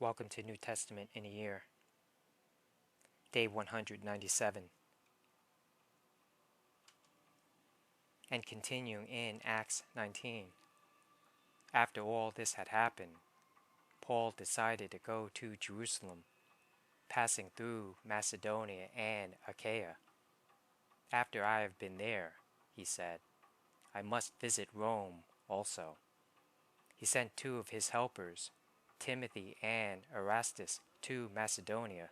Welcome to New Testament in a Year, Day 197. And continuing in Acts 19. After all this had happened, Paul decided to go to Jerusalem, passing through Macedonia and Achaia. After I have been there, he said, I must visit Rome also. He sent 2 of his helpers, Timothy and Erastus, to Macedonia,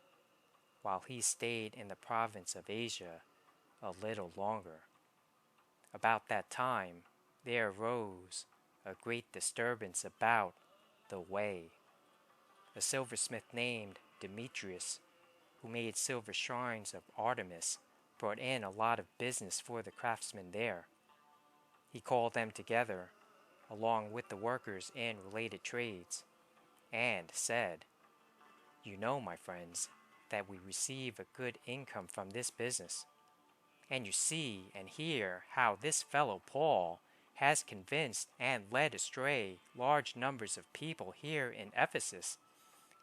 while he stayed in the province of Asia a little longer. About that time there arose a great disturbance about the way. A silversmith named Demetrius, who made silver shrines of Artemis, brought in a lot of business for the craftsmen there. He called them together, along with the workers in related trades, and said, You know, my friends, that we receive a good income from this business. And you see and hear how this fellow Paul has convinced and led astray large numbers of people here in Ephesus,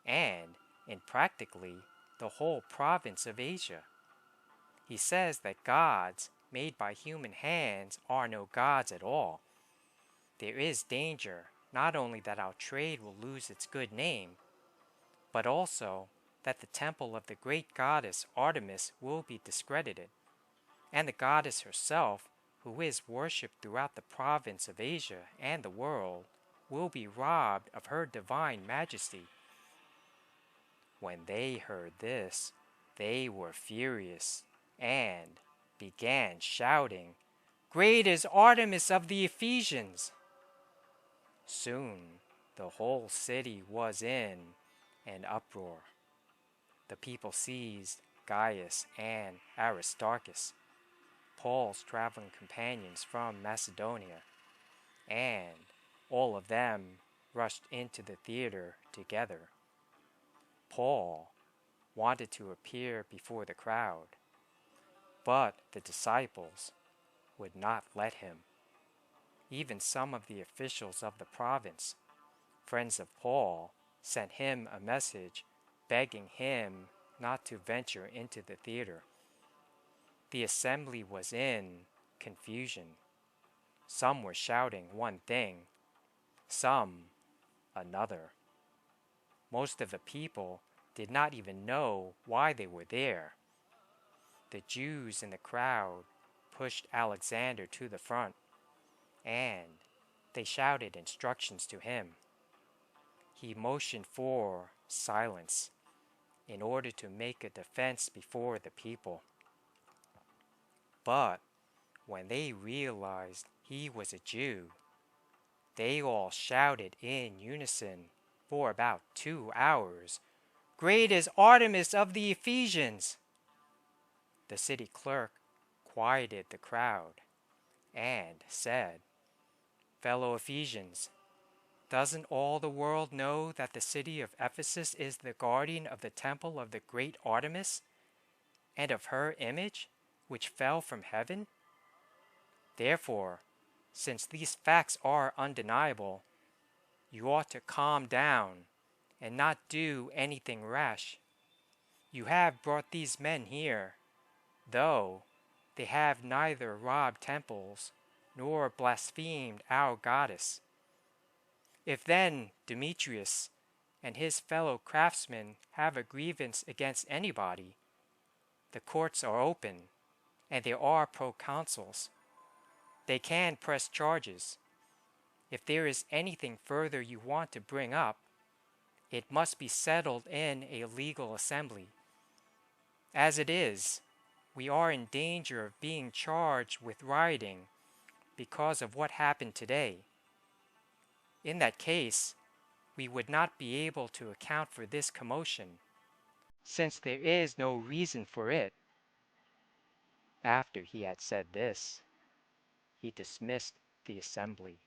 and in practically the whole province of Asia. He says that gods made by human hands are no gods at all. There is danger not only that our trade will lose its good name, but also that the temple of the great goddess Artemis will be discredited, and the goddess herself, who is worshipped throughout the province of Asia and the world, will be robbed of her divine majesty. When they heard this, they were furious and began shouting, Great is Artemis of the Ephesians! Soon the whole city was in an uproar. The people seized Gaius and Aristarchus, Paul's traveling companions from Macedonia, and all of them rushed into the theater together. Paul wanted to appear before the crowd, but the disciples would not let him. Even some of the officials of the province, friends of Paul, sent him a message begging him not to venture into the theater. The assembly was in confusion. Some were shouting one thing, some another. Most of the people did not even know why they were there. The Jews in the crowd pushed Alexander to the front, and they shouted instructions to him. He motioned for silence in order to make a defense before the people. But when they realized he was a Jew, they all shouted in unison for about 2 hours, Great is Artemis of the Ephesians! The city clerk quieted the crowd and said, Fellow Ephesians, doesn't all the world know that the city of Ephesus is the guardian of the temple of the great Artemis, and of her image, which fell from heaven? Therefore, since these facts are undeniable, you ought to calm down and not do anything rash. You have brought these men here, though they have neither robbed temples nor blasphemed our goddess. If then Demetrius and his fellow craftsmen have a grievance against anybody, the courts are open, and there are proconsuls. They can press charges. If there is anything further you want to bring up, it must be settled in a legal assembly. As it is, we are in danger of being charged with rioting because of what happened today. In that case, we would not be able to account for this commotion, since there is no reason for it. After he had said this, he dismissed the assembly.